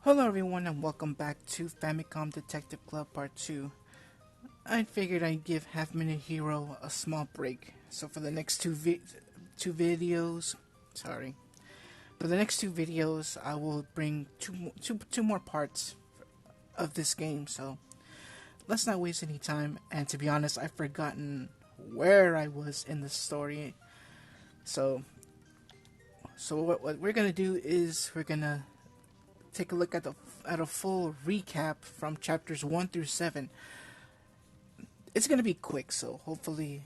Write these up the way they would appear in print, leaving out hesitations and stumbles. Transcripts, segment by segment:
Hello everyone and welcome back to Famicom Detective Club Part 2. I figured I'd give Half Minute Hero a small break. So for the next two videos, for the next two videos I will bring two more parts of this game. So let's not waste any time, and to be honest, I've forgotten where I was in the story. So what we're going to do is we're going to take a look at a full recap from chapters 1 through 7. It's gonna be quick, so hopefully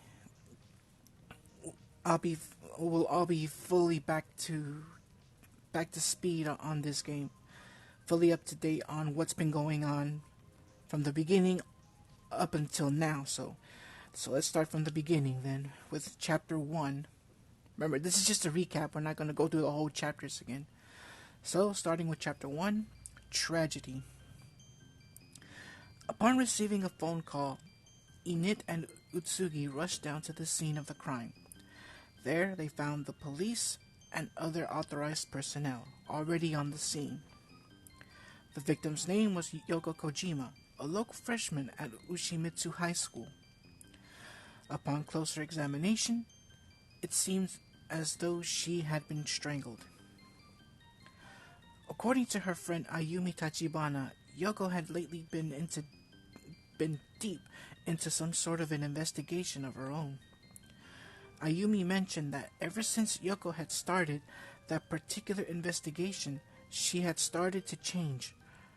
I'll be we'll all be fully back to speed on this game, fully up to date on what's been going on from the beginning up until now. So let's start from the beginning then with chapter 1. Remember, this is just a recap. We're not gonna go through the whole chapters again. So starting with chapter 1, Tragedy. Upon receiving a phone call, Init and Utsugi rushed down to the scene of the crime. There they found the police and other authorized personnel already on the scene. The victim's name was Yoko Kojima, a local freshman at Ushimitsu High School. Upon closer examination, it seems as though she had been strangled. According to her friend Ayumi Tachibana, Yoko had lately been deep into some sort of an investigation of her own. Ayumi mentioned that ever since Yoko had started that particular investigation, she had started to change.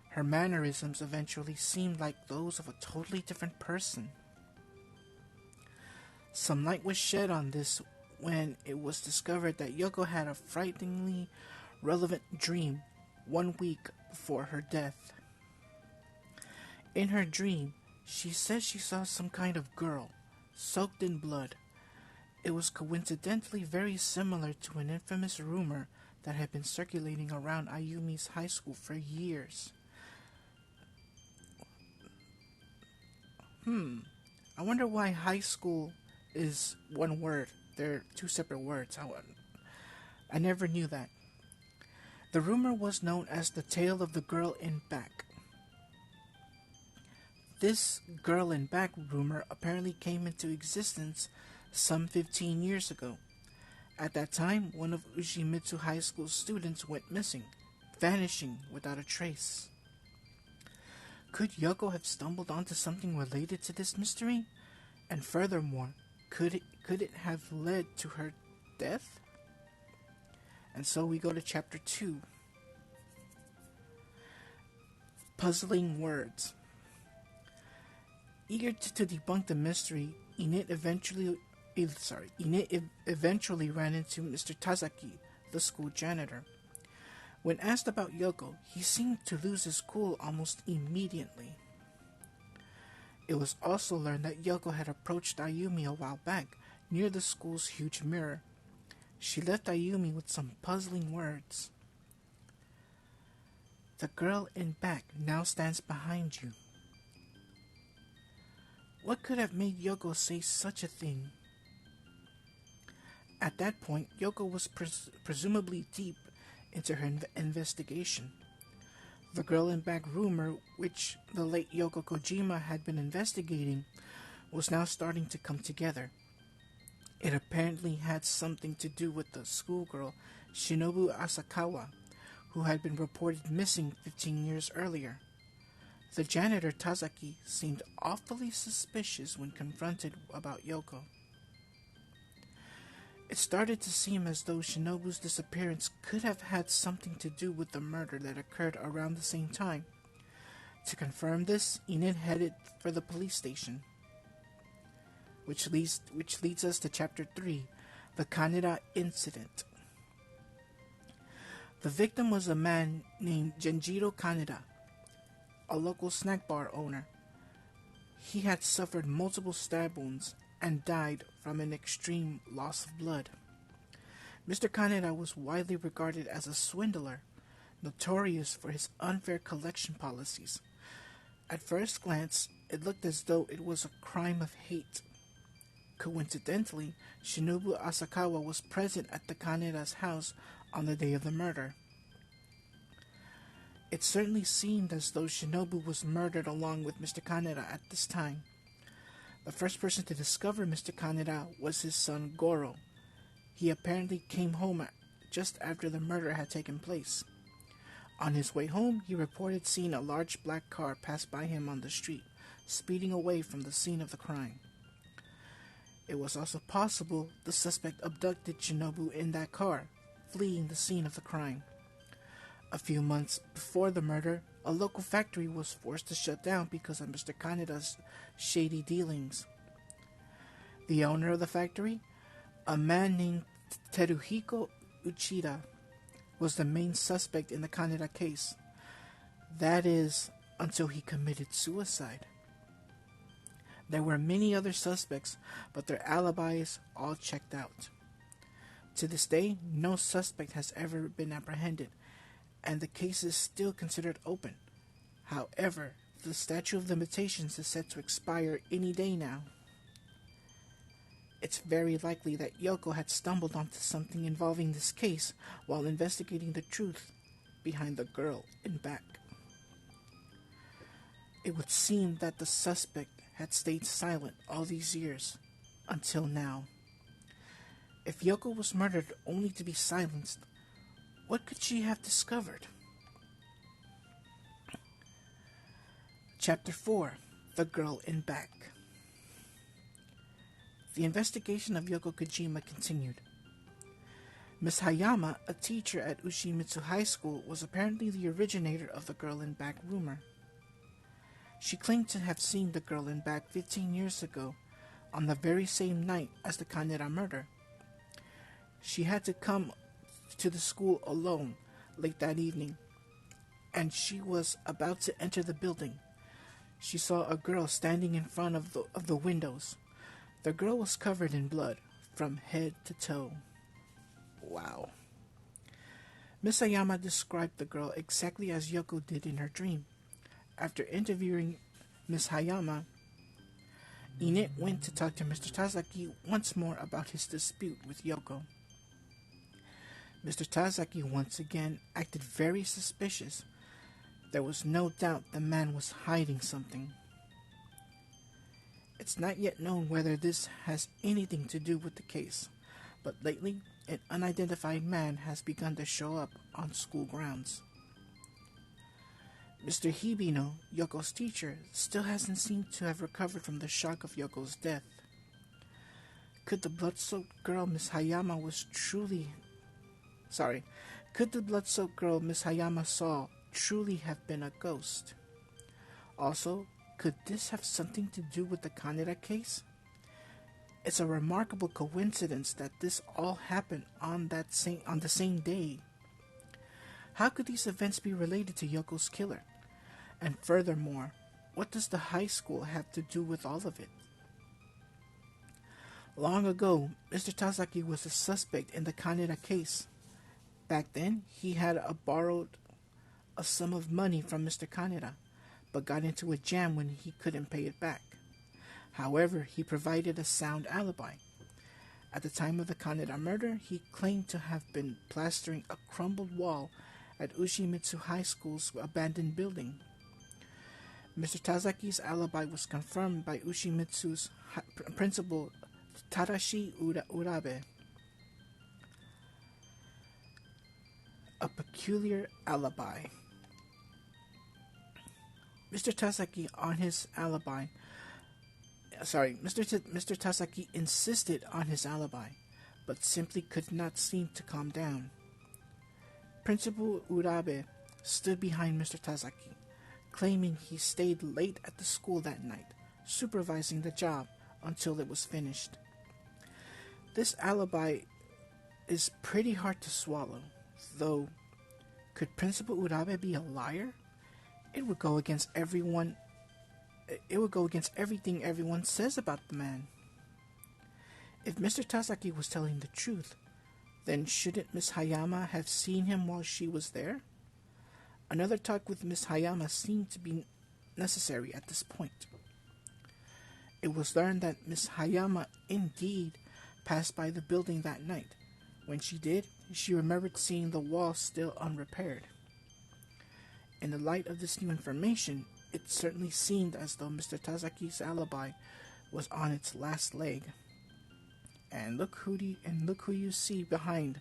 Her mannerisms eventually seemed like those of a totally different person. Some light was shed on this when it was discovered that Yoko had a frighteningly relevant dream 1 week before her death. In her dream, she said she saw some kind of girl, soaked in blood. It was coincidentally very similar to an infamous rumor that had been circulating around Ayumi's high school for years. I wonder why high school is one word. They're two separate words. I never knew that. The rumor was known as the tale of the girl in back. This girl in back rumor apparently came into existence some 15 years ago. At that time, one of Ushimitsu High School's students went missing, vanishing without a trace. Could Yoko have stumbled onto something related to this mystery? And furthermore, could it have led to her death? And so we go to chapter 2. Puzzling words. Eager to debunk the mystery, Init eventually ran into Mr. Tazaki, the school janitor. When asked about Yoko, he seemed to lose his cool almost immediately. It was also learned that Yoko had approached Ayumi a while back near the school's huge mirror. She left Ayumi with some puzzling words. The girl in back now stands behind you. What could have made Yoko say such a thing? At that point, Yoko was presumably deep into her investigation. The girl in back rumor, which the late Yoko Kojima had been investigating, was now starting to come together. It apparently had something to do with the schoolgirl Shinobu Asakawa, who had been reported missing 15 years earlier. The janitor Tazaki seemed awfully suspicious when confronted about Yoko. It started to seem as though Shinobu's disappearance could have had something to do with the murder that occurred around the same time. To confirm this, Init headed for the police station. Which leads us to chapter 3, the Kaneda incident. The victim was a man named Genjiro Kaneda, a local snack bar owner. He had suffered multiple stab wounds and died from an extreme loss of blood. Mr. Kaneda was widely regarded as a swindler, notorious for his unfair collection policies. At first glance, it looked as though it was a crime of hate. Coincidentally, Shinobu Asakawa was present at the Kaneda's house on the day of the murder. It certainly seemed as though Shinobu was murdered along with Mr. Kaneda at this time. The first person to discover Mr. Kaneda was his son Goro. He apparently came home just after the murder had taken place. On his way home, he reported seeing a large black car pass by him on the street, speeding away from the scene of the crime. It was also possible the suspect abducted Shinobu in that car, fleeing the scene of the crime. A few months before the murder, a local factory was forced to shut down because of Mr. Kaneda's shady dealings. The owner of the factory, a man named Teruhiko Uchida, was the main suspect in the Kaneda case. That is, until he committed suicide. There were many other suspects, but their alibis all checked out. To this day, no suspect has ever been apprehended, and the case is still considered open. However, the statute of limitations is set to expire any day now. It's very likely that Yoko had stumbled onto something involving this case while investigating the truth behind the girl in back. It would seem that the suspect had stayed silent all these years, until now. If Yoko was murdered only to be silenced, what could she have discovered? Chapter 4. The Girl in Back. The investigation of Yoko Kojima continued. Miss Hayama, a teacher at Ushimitsu High School, was apparently the originator of the girl in back rumor. She claimed to have seen the girl in back 15 years ago, on the very same night as the Kaneda murder. She had to come to the school alone late that evening, and she was about to enter the building. She saw a girl standing in front of the windows. The girl was covered in blood from head to toe. Wow. Miss Ayama described the girl exactly as Yoko did in her dream. After interviewing Miss Hayama, Init went to talk to Mr. Tazaki once more about his dispute with Yoko. Mr. Tazaki once again acted very suspicious. There was no doubt the man was hiding something. It's not yet known whether this has anything to do with the case, but lately an unidentified man has begun to show up on school grounds. Mr. Hibino, Yoko's teacher, still hasn't seemed to have recovered from the shock of Yoko's death. Could the blood-soaked girl Miss Hayama saw truly have been a ghost? Also, could this have something to do with the Kaneda case? It's a remarkable coincidence that this all happened on the same day. How could these events be related to Yoko's killer? And furthermore, what does the high school have to do with all of it? Long ago, Mr. Tazaki was a suspect in the Kaneda case. Back then, he had borrowed a sum of money from Mr. Kaneda, but got into a jam when he couldn't pay it back. However, he provided a sound alibi. At the time of the Kaneda murder, he claimed to have been plastering a crumbled wall at Ushimitsu High School's abandoned building. Mr. Tazaki's alibi was confirmed by Ushimitsu's principal Tadashi Urabe. A peculiar alibi. Mr. Tazaki insisted on his alibi, but simply could not seem to calm down. Principal Urabe stood behind Mr. Tazaki, claiming he stayed late at the school that night, supervising the job until it was finished. This alibi is pretty hard to swallow, though. Could Principal Urabe be a liar? It would go against everything everyone says about the man. If Mr. Tazaki was telling the truth, then shouldn't Miss Hayama have seen him while she was there? Another talk with Miss Hayama seemed to be necessary at this point. It was learned that Miss Hayama indeed passed by the building that night. When she did, she remembered seeing the wall still unrepaired. In the light of this new information, it certainly seemed as though Mr. Tazaki's alibi was on its last leg. And look who you see behind.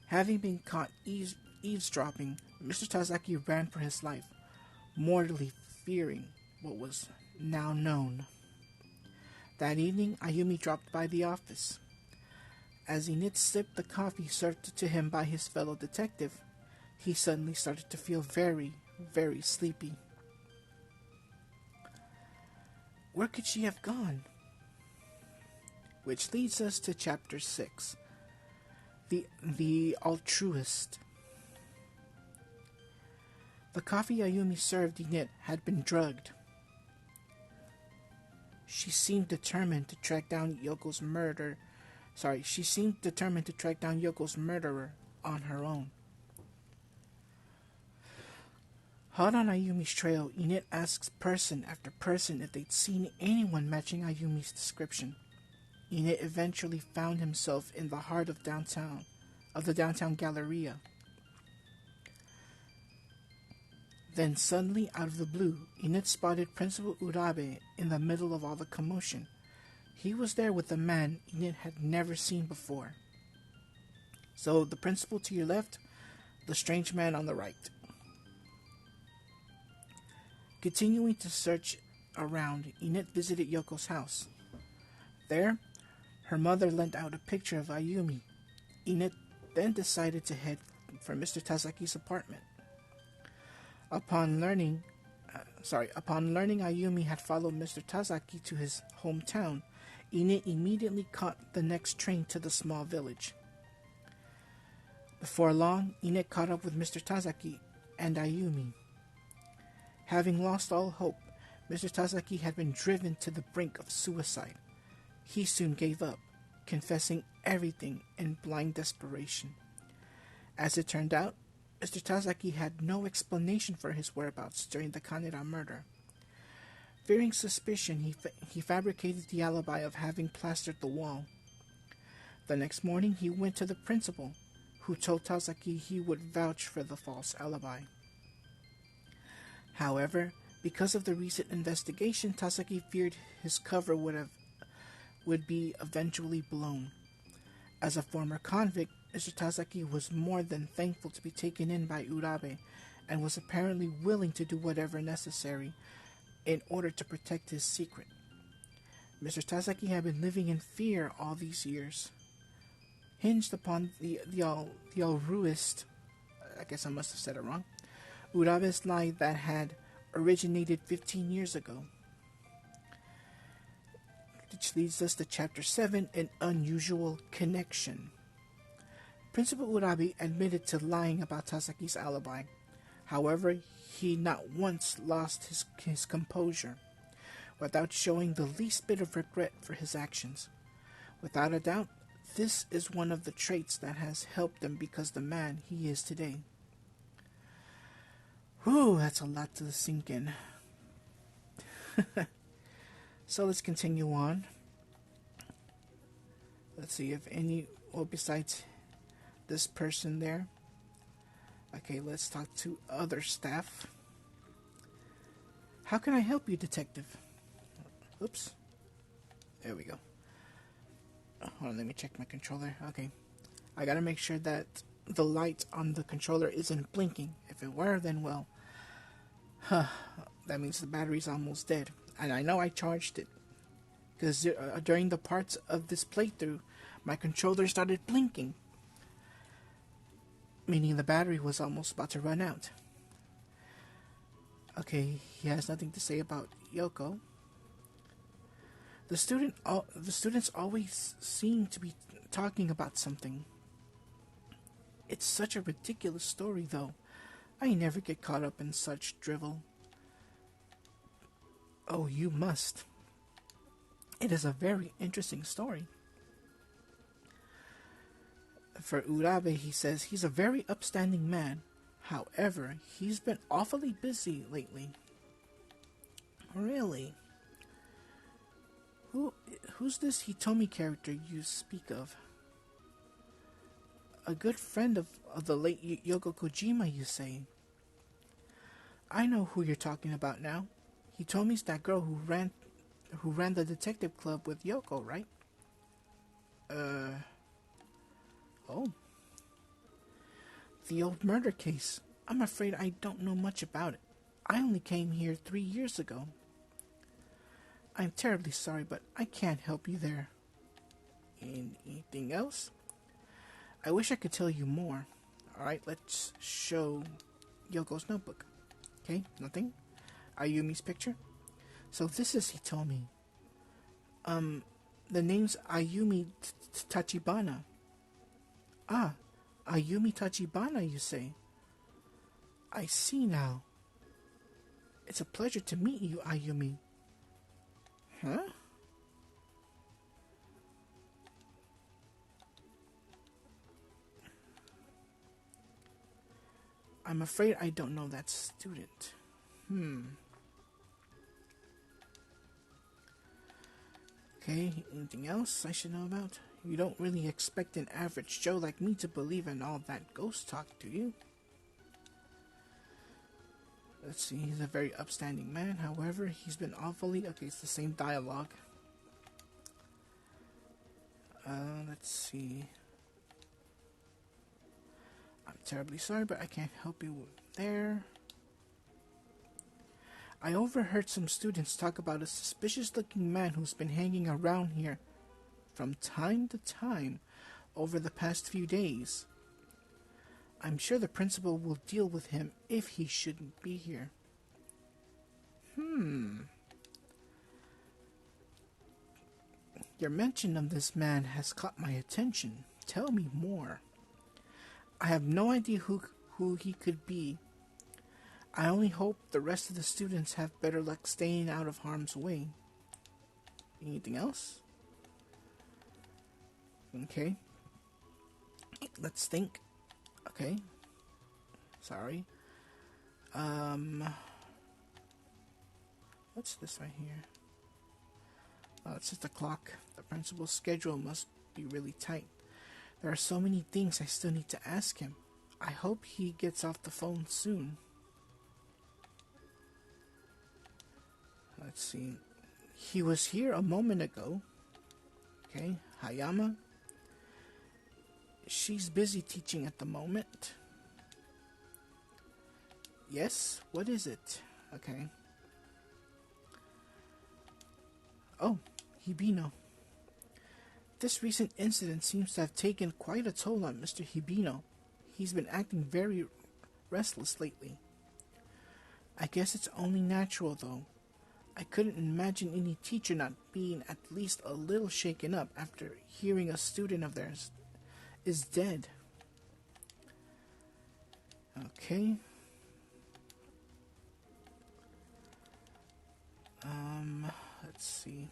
Having been caught eavesdropping, Mr. Tazaki ran for his life, mortally fearing what was now known. That evening, Ayumi dropped by the office. As Init sipped the coffee served to him by his fellow detective, he suddenly started to feel very, very sleepy. Where could she have gone? Which leads us to Chapter 6, The Altruist. The coffee Ayumi served Init had been drugged. She seemed determined to track down Yoko's murderer on her own. Hot on Ayumi's trail, Init asks person after person if they'd seen anyone matching Ayumi's description. Init eventually found himself in the heart of the downtown Galleria. Then suddenly, out of the blue, Init spotted Principal Urabe in the middle of all the commotion. He was there with a man Init had never seen before. So, the principal to your left, the strange man on the right. Continuing to search around, Init visited Yoko's house. There, her mother lent out a picture of Ayumi. Init then decided to head for Mr. Tazaki's apartment. Upon learning Ayumi had followed Mr. Tazaki to his hometown, Init immediately caught the next train to the small village. Before long, Init caught up with Mr. Tazaki and Ayumi. Having lost all hope, Mr. Tazaki had been driven to the brink of suicide. He soon gave up, confessing everything in blind desperation. As it turned out, Mr. Tazaki had no explanation for his whereabouts during the Kaneda murder. Fearing suspicion, he fabricated the alibi of having plastered the wall. The next morning, he went to the principal, who told Tazaki he would vouch for the false alibi. However, because of the recent investigation, Tazaki feared his cover would be eventually blown. As a former convict, Mr. Tazaki was more than thankful to be taken in by Urabe, and was apparently willing to do whatever necessary in order to protect his secret. Mr. Tazaki had been living in fear all these years, hinged upon the altruist, I guess I must have said it wrong, Urabe's lie that had originated 15 years ago. Which leads us to Chapter 7, An Unusual Connection. Principal Urabe admitted to lying about Tazaki's alibi. However, he not once lost his composure, without showing the least bit of regret for his actions. Without a doubt, this is one of the traits that has helped him become the man he is today. Whew, that's a lot to sink in. So let's continue on. Let's see if besides this person there. Okay, let's talk to other staff. How can I help you, detective? Oops. There we go. Hold on, let me check my controller. Okay. I gotta make sure that the light on the controller isn't blinking. If it were, then well. That means the battery's almost dead. And I know I charged it. Because during the parts of this playthrough, my controller started blinking. Meaning the battery was almost about to run out. Okay, he has nothing to say about Yoko. The students always seem to be talking about something. It's such a ridiculous story, though. I never get caught up in such drivel. Oh, you must. It is a very interesting story. For Urabe, he says he's a very upstanding man. However, he's been awfully busy lately. Really? Who's this Hitomi character you speak of? A good friend of the late Yoko Kojima, you say? I know who you're talking about now. He told me it's that girl who ran the detective club with Yoko, right? Uh, oh, the old murder case. I'm afraid I don't know much about it. I only came here 3 years ago. I'm terribly sorry, but I can't help you there. Anything else? I wish I could tell you more. Alright, let's show Yoko's notebook. Okay, nothing? Ayumi's picture? So this is, he told me. The name's Ayumi Tachibana. Ah, Ayumi Tachibana, you say? I see now. It's a pleasure to meet you, Ayumi. Huh? I'm afraid I don't know that student. Okay, anything else I should know about? You don't really expect an average Joe like me to believe in all that ghost talk, do you? Let's see, he's a very upstanding man. However, he's been awfully... Okay, it's the same dialogue. Let's see. I'm terribly sorry, but I can't help you there. I overheard some students talk about a suspicious-looking man who's been hanging around here from time to time over the past few days. I'm sure the principal will deal with him if he shouldn't be here. Your mention of this man has caught my attention. Tell me more. I have no idea who he could be. I only hope the rest of the students have better luck staying out of harm's way. Anything else? Okay. Let's think. Okay. Sorry. What's this right here? Oh, it's just a clock. The principal's schedule must be really tight. There are so many things I still need to ask him. I hope he gets off the phone soon. Let's see. He was here a moment ago. Okay, Hayama. She's busy teaching at the moment. Yes, what is it? Okay. Oh, Hibino. This recent incident seems to have taken quite a toll on Mr. Hibino. He's been acting very restless lately. I guess it's only natural, though. I couldn't imagine any teacher not being at least a little shaken up after hearing a student of theirs is dead. Okay. Let's see.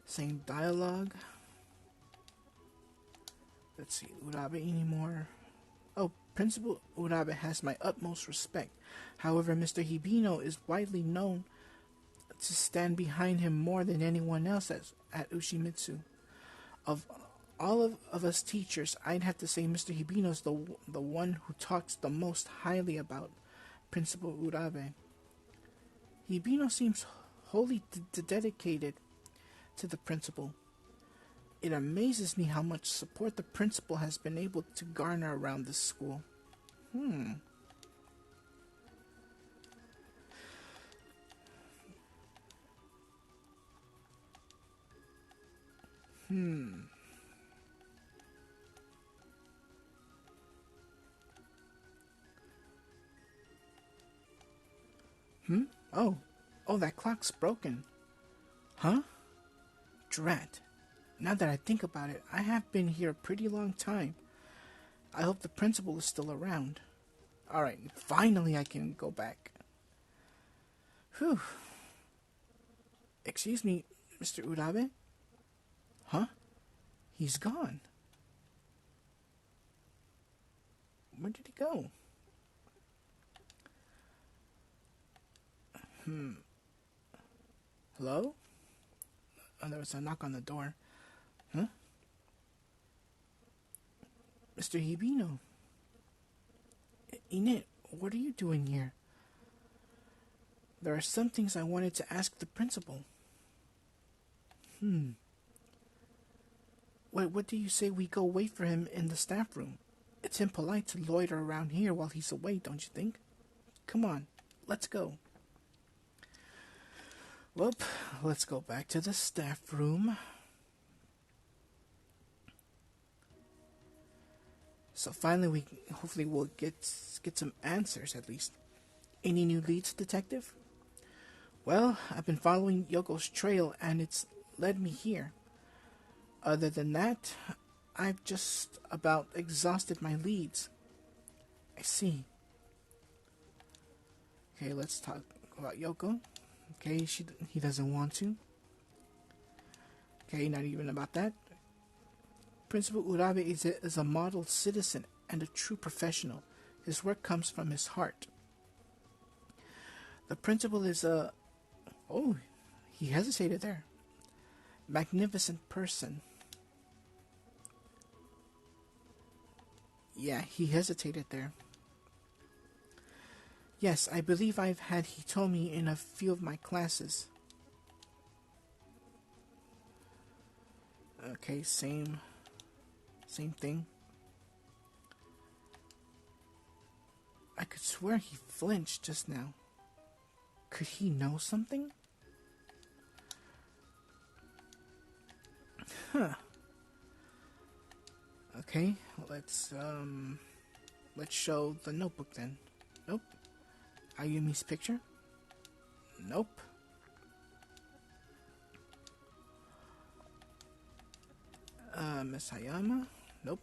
Same dialogue. Let's see, Urabe anymore. Oh, Principal Urabe has my utmost respect. However, Mr. Hibino is widely known to stand behind him more than anyone else at Ushimitsu. Of all of us teachers, I'd have to say Mr. Hibino's the one who talks the most highly about Principal Urabe. Hibino seems wholly dedicated to the principal. It amazes me how much support the principal has been able to garner around this school. Hmm. Oh. Oh, that clock's broken. Huh? Drat. Now that I think about it, I have been here a pretty long time. I hope the principal is still around. Alright, finally I can go back. Whew. Excuse me, Mr. Urabe? Huh? He's gone. Where did he go? Hello? Oh, there was a knock on the door. Huh? Mr. Hibino. Init, what are you doing here? There are some things I wanted to ask the principal. What do you say we go wait for him in the staff room? It's impolite to loiter around here while he's away, don't you think? Come on, let's go. Well, let's go back to the staff room. So finally, hopefully we'll get some answers at least. Any new leads, detective? Well, I've been following Yoko's trail and it's led me here. Other than that, I've just about exhausted my leads. I see. Okay, let's talk about Yoko. Okay, he doesn't want to. Okay, not even about that. Principal Urabe is a model citizen and a true professional. His work comes from his heart. The principal is a... Oh, he hesitated there. Magnificent person. Yeah, he hesitated there. Yes, I believe I've had he told me in a few of my classes. Okay, same thing. I could swear he flinched just now. Could he know something? Huh. Okay, let's show the notebook then. Nope. Ayumi's picture? Nope. Miss Hayama? Nope.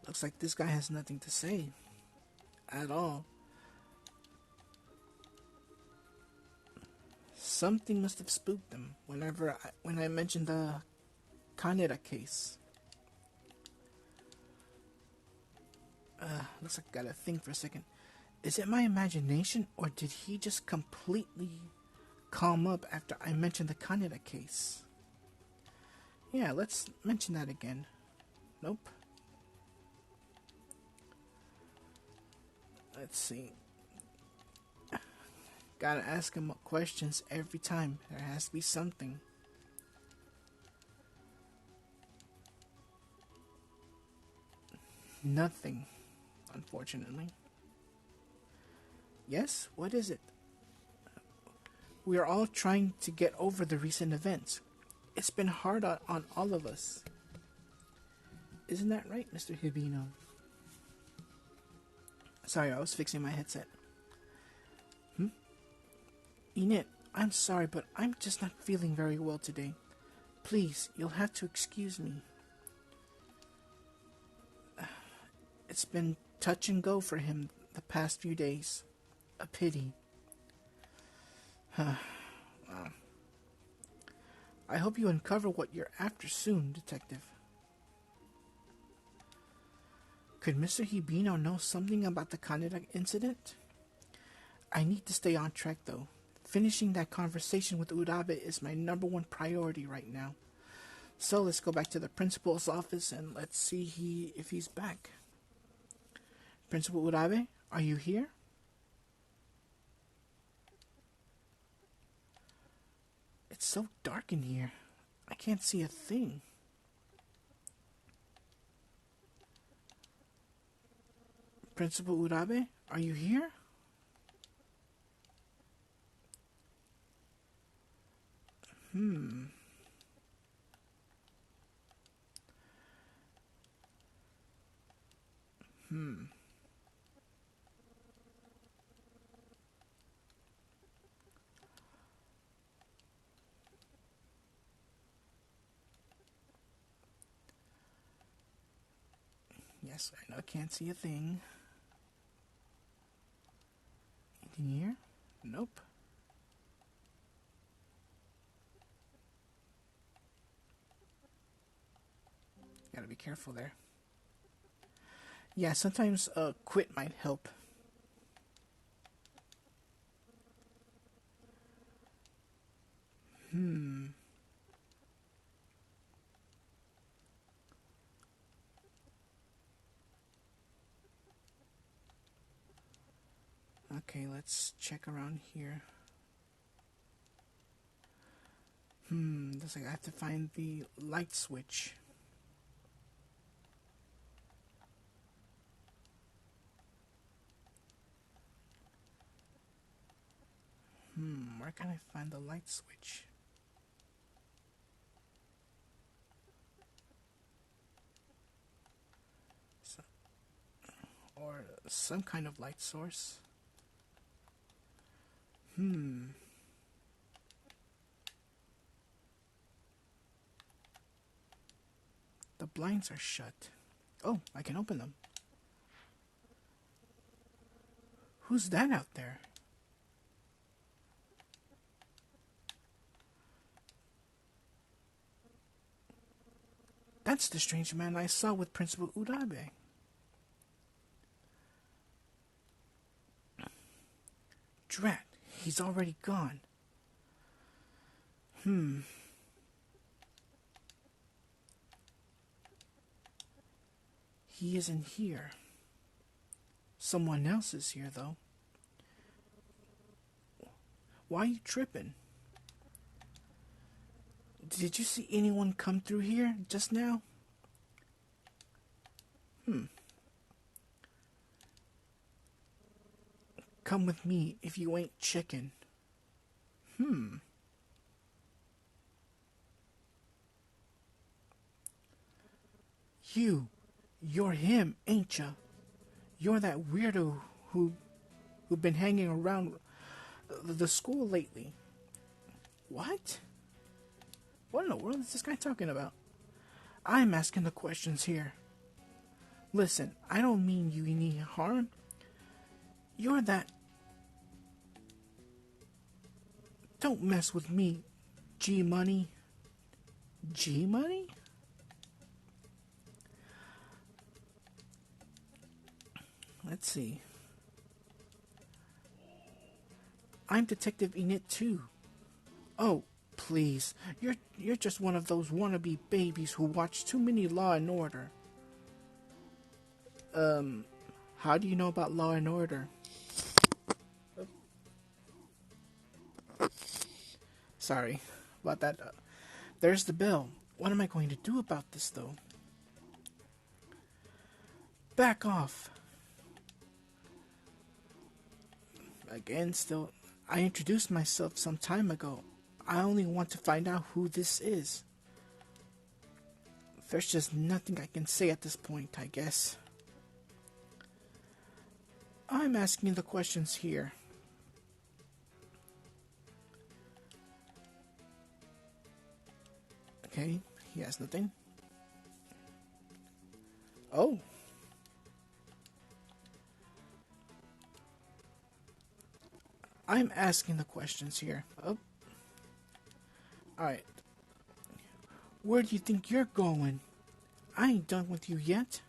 Looks like this guy has nothing to say. At all. Something must have spooked him when I mentioned the Kaneda case. Looks like I gotta think for a second. Is it my imagination, or did he just completely calm up after I mentioned the Kaneda case? Yeah, let's mention that again. Nope. Let's see. Gotta ask him questions every time. There has to be something. Nothing, unfortunately. Yes? What is it? We are all trying to get over the recent events. It's been hard on all of us. Isn't that right, Mr. Hibino? Sorry, I was fixing my headset. Init, I'm sorry, but I'm just not feeling very well today. Please, you'll have to excuse me. It's been touch and go for him the past few days. A pity. Wow. I hope you uncover what you're after soon, Detective. Could Mr. Hibino know something about the Kaneda incident? I need to stay on track, though. Finishing that conversation with Urabe is my #1 priority right now. So let's go back to the principal's office and let's see if he's back. Principal Urabe, are you here? It's so dark in here. I can't see a thing. Principal Urabe, are you here? Yes, I know I can't see a thing. Anything here? Nope. Gotta be careful there. Yeah, sometimes quit might help. Okay, let's check around here. Looks like I have to find the light switch. Where can I find the light switch? Or some kind of light source. The blinds are shut. Oh, I can open them. Who's that out there? That's the strange man I saw with Principal Urabe. Drat, he's already gone. He isn't here. Someone else is here, though. Why are you tripping? Did you see anyone come through here just now? Come with me if you ain't chicken. You're him, ain't ya? You're that weirdo who been hanging around the school lately. What? What in the world is this guy talking about? I'm asking the questions here. Listen, I don't mean you any harm. You're that... Don't mess with me, G-Money. G-Money? Let's see. I'm Detective Init too. Oh, please. You're just one of those wannabe babies who watch too many Law and Order. How do you know about Law and Order? Sorry about that. There's the bell. What am I going to do about this, though? Back off. Again, still, I introduced myself some time ago. I only want to find out who this is. There's just nothing I can say at this point, I guess. I'm asking the questions here. Okay, he has nothing. Oh. I'm asking the questions here. Oh. Alright. Where do you think you're going? I ain't done with you yet.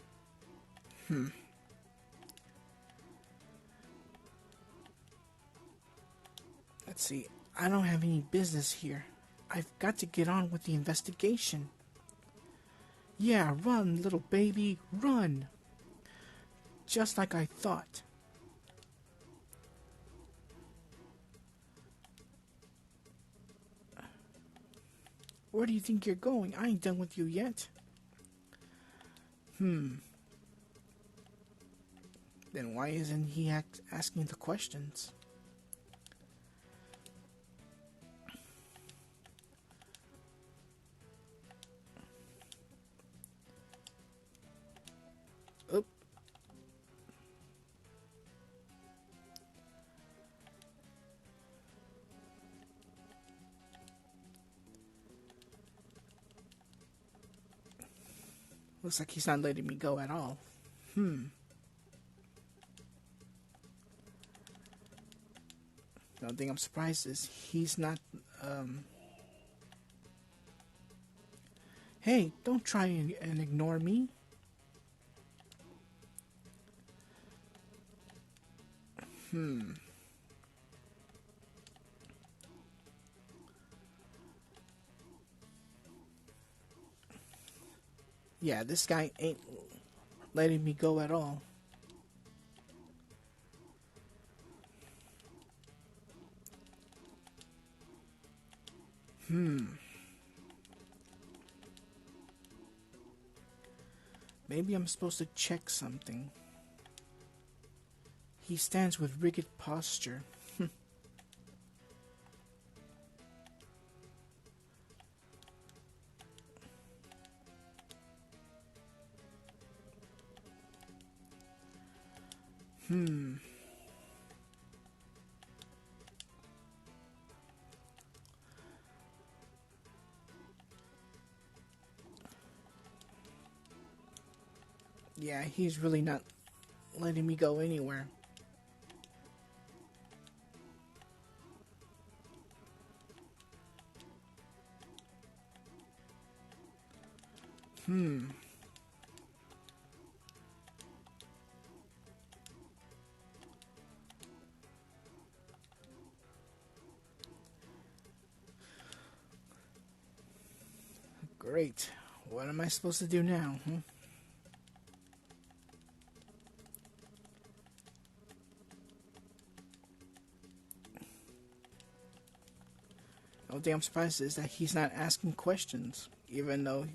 Let's see. I don't have any business here. I've got to get on with the investigation. Yeah, run, little baby, run. Just like I thought. Where do you think you're going? I ain't done with you yet. Then why isn't he asking the questions? Oop. Looks like he's not letting me go at all. The only thing I'm surprised is he's not, Hey, don't try and ignore me. Yeah, this guy ain't letting me go at all. Hmm. Maybe I'm supposed to check something. He stands with rigid posture. Hmm. Yeah, he's really not letting me go anywhere. Hmm. Great. What am I supposed to do now? Hmm? The only thing I'm surprised is that he's not asking questions, even though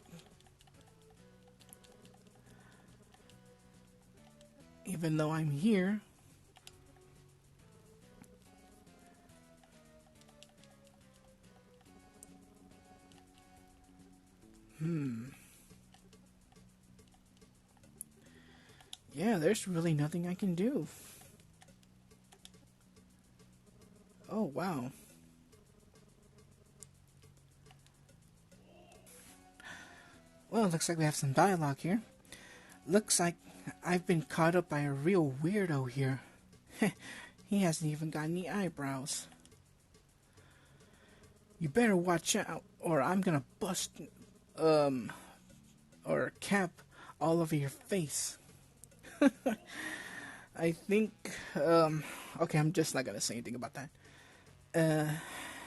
I'm here. Hmm. Yeah, there's really nothing I can do. Oh, wow. Well, looks like we have some dialogue here. Looks like I've been caught up by a real weirdo here. He hasn't even got any eyebrows. You better watch out, or I'm gonna bust, um, or cap all over your face. I think, okay, I'm just not gonna say anything about that.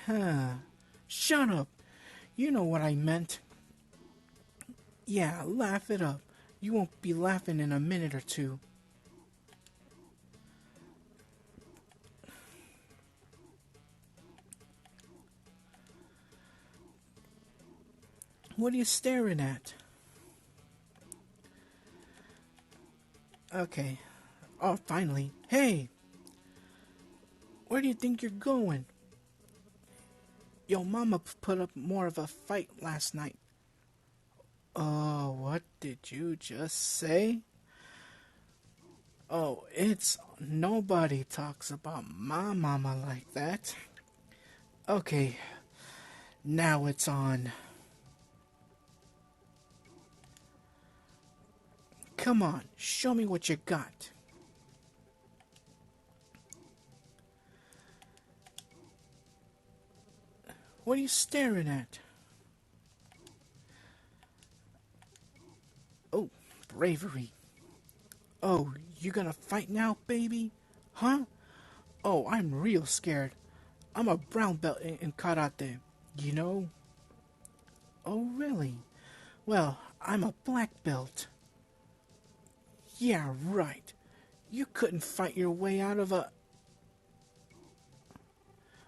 Huh. Shut up. You know what I meant. Yeah, laugh it up. You won't be laughing in a minute or two. What are you staring at? Okay. Oh, finally. Hey, where do you think you're going? Yo, mama put up more of a fight last night. Oh, what did you just say? Oh, it's nobody talks about my mama like that. Okay, now it's on. Come on, show me what you got. What are you staring at? Oh, bravery. Oh, you gonna fight now, baby? Huh? Oh, I'm real scared. I'm a brown belt in karate. You know? Oh, really? Well, I'm a black belt. Yeah, right. You couldn't fight your way out of a...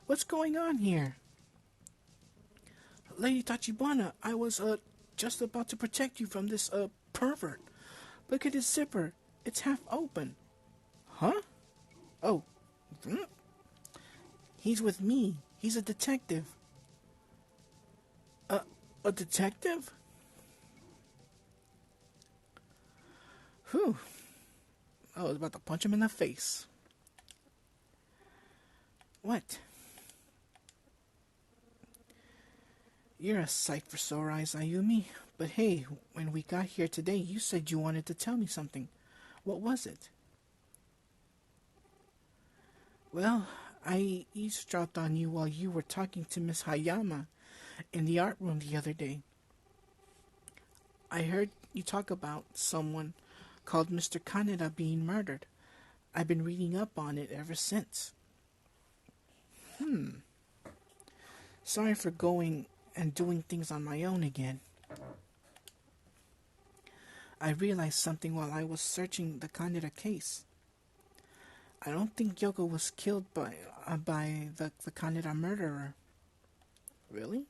What's going on here? Lady Tachibana, I was, just about to protect you from this, pervert. Look at his zipper. It's half open. Huh? Oh, mm, he's with me. He's a detective. A detective? Whew. I was about to punch him in the face. What? You're a sight for sore eyes, Ayumi. But hey, when we got here today, you said you wanted to tell me something. What was it? Well, I eavesdropped on you while you were talking to Miss Hayama in the art room the other day. I heard you talk about someone called Mr. Kaneda being murdered. I've been reading up on it ever since. Hmm. Sorry for going and doing things on my own again. I realized something while I was searching the Kaneda case. I don't think Yoko was killed by the Kaneda murderer. Really?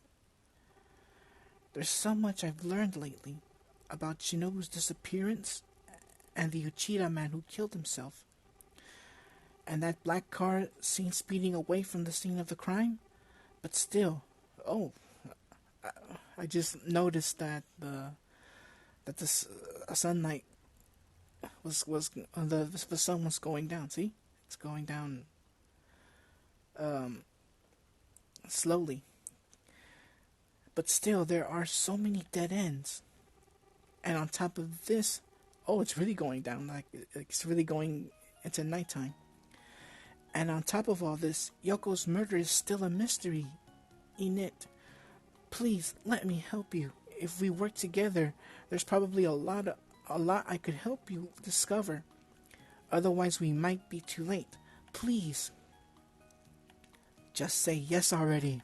There's so much I've learned lately about Shinobu's disappearance and the Uchida man who killed himself. And that black car seen speeding away from the scene of the crime. But still, oh, I just noticed that the sunlight was the sun was going down. See, it's going down um, slowly. But still, there are so many dead ends. And on top of this, oh, it's really going down. Like it's really going into nighttime. And on top of all this, Yoko's murder is still a mystery. Init, please let me help you. If we work together, there's probably a lot I could help you discover. Otherwise, we might be too late. Please, just say yes already.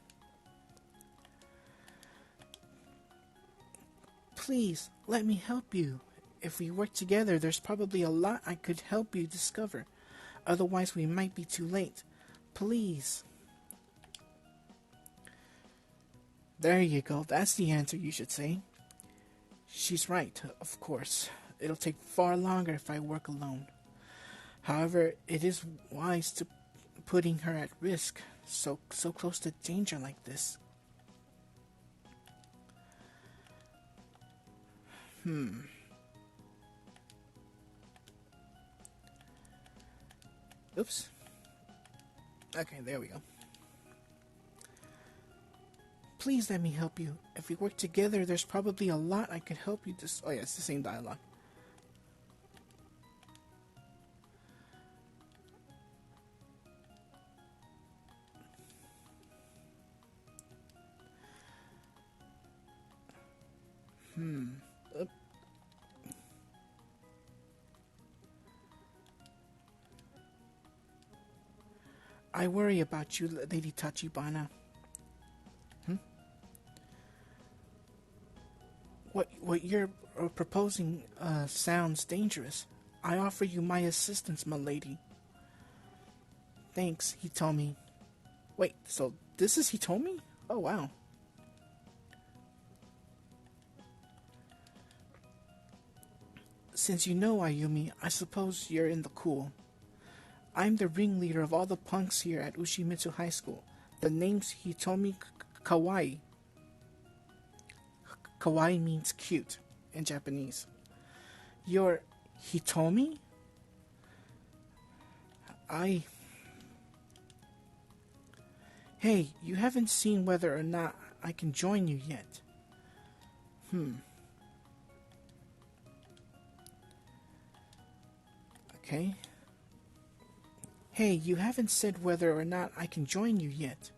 Please, let me help you. If we work together, there's probably a lot I could help you discover. Otherwise, we might be too late. Please. There you go. That's the answer you should say. She's right, of course. It'll take far longer if I work alone. However, it is wise to putting her at risk, so close to danger like this. Oops. Okay, there we go. Please let me help you. If we work together, there's probably a lot I could help you oh yeah, it's the same dialogue. Oop. I worry about you, Lady Tachibana. What you're proposing sounds dangerous. I offer you my assistance, my lady. Thanks, Hitomi. Wait, so this is Hitomi? Oh, wow. Since you know Ayumi, I suppose you're in the cool. I'm the ringleader of all the punks here at Ushimitsu High School. The name's Hitomi Kawaii. Kawaii means cute in Japanese. You're Hitomi? Hey, you haven't seen whether or not I can join you yet. Okay. Hey, you haven't said whether or not I can join you yet.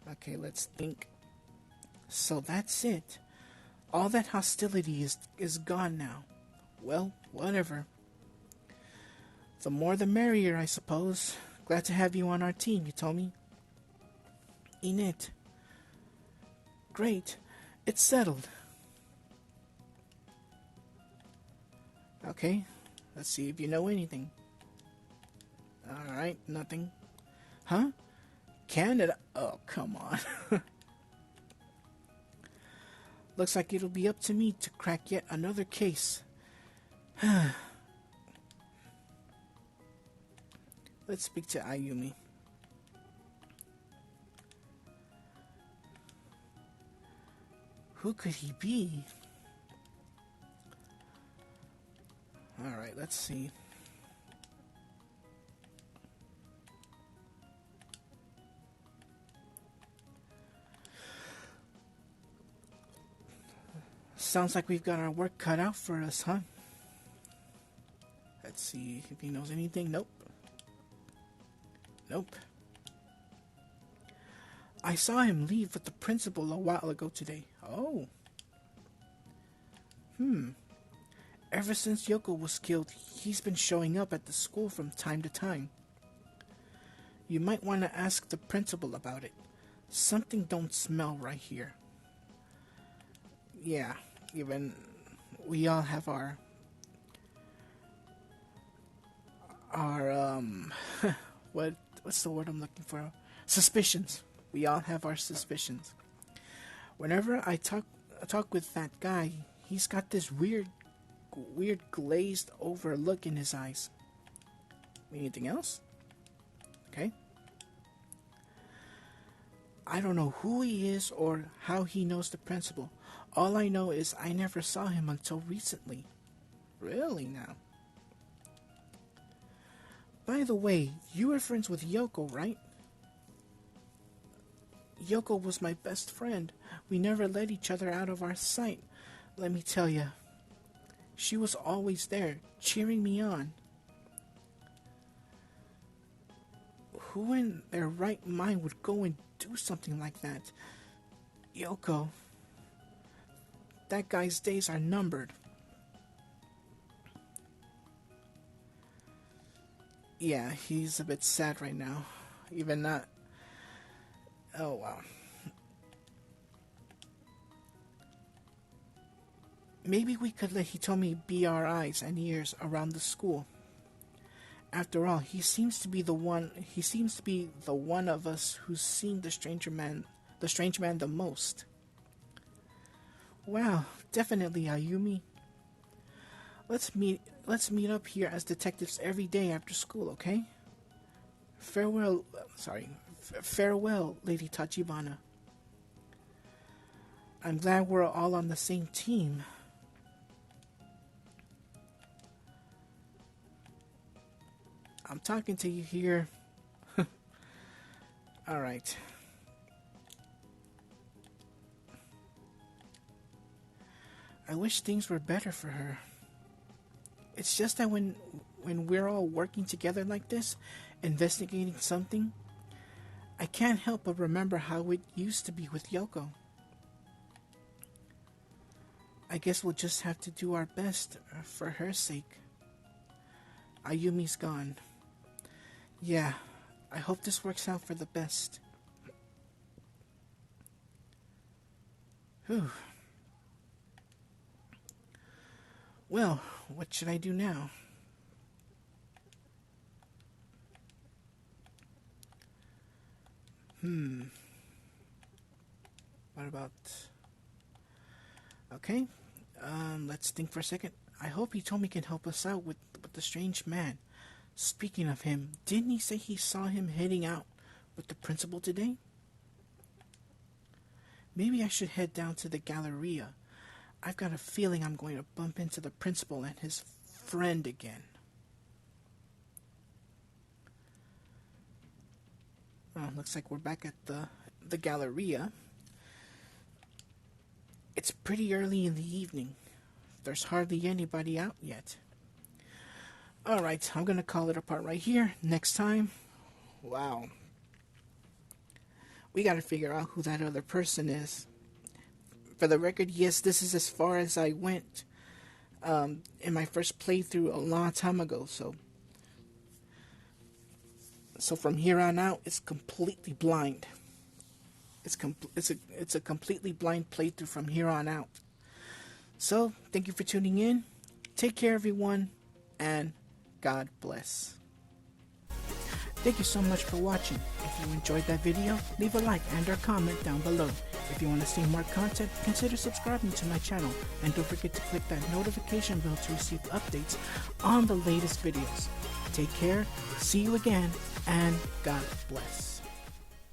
Okay, let's think. So that's it. All that hostility is gone now. Well, whatever. The more the merrier, I suppose. Glad to have you on our team, Hitomi. Init. Great. It's settled. Okay, let's see if you know anything. Alright, nothing. Huh? Canada? Oh, come on. Looks like it'll be up to me to crack yet another case. Let's speak to Ayumi. Who could he be? Alright, let's see. Sounds like we've got our work cut out for us, huh? Let's see if he knows anything. Nope. Nope. I saw him leave with the principal a while ago today. Oh. Ever since Yoko was killed, he's been showing up at the school from time to time. You might want to ask the principal about it. Something don't smell right here. Yeah, even we all have our what's the word I'm looking for? Suspicions. We all have our suspicions. Whenever I talk with that guy, he's got this weird glazed over look in his eyes. Anything else? Okay. I don't know who he is or how he knows the principal. All I know is I never saw him until recently. Really now? By the way, you were friends with Yoko, right? Yoko was my best friend. We never let each other out of our sight. Let me tell you, she was always there, cheering me on. Who in their right mind would go and do something like that? Yoko, that guy's days are numbered. Yeah, he's a bit sad right now. Even not. Oh, wow. Maybe we could let Hitomi be our eyes and ears around the school. After all, he seems to be the one of us who's seen the strange man the most. Wow, definitely, Ayumi. Let's meet up here as detectives every day after school, okay? Farewell, Lady Tachibana. I'm glad we're all on the same team. I'm talking to you here. Alright. I wish things were better for her. It's just that when we're all working together like this, investigating something, I can't help but remember how it used to be with Yoko. I guess we'll just have to do our best for her sake. Ayumi's gone. Yeah, I hope this works out for the best. Whew. Well, what should I do now? What about... Okay, let's think for a second. I hope Hitomi can help us out with the strange man. Speaking of him, didn't he say he saw him heading out with the principal today? Maybe I should head down to the Galleria. I've got a feeling I'm going to bump into the principal and his friend again. Oh, looks like we're back at the Galleria. It's pretty early in the evening. There's hardly anybody out yet. Alright, I'm gonna call it a part right here. Next time, wow. We gotta figure out who that other person is. For the record, yes, this is as far as I went in my first playthrough a long time ago. So from here on out, it's completely blind. It's a completely blind playthrough from here on out. So thank you for tuning in. Take care, everyone, and God bless. Thank you so much for watching. If you enjoyed that video, leave a like and or comment down below. If you want to see more content, consider subscribing to my channel, and don't forget to click that notification bell to receive updates on the latest videos. Take care, see you again, and God bless.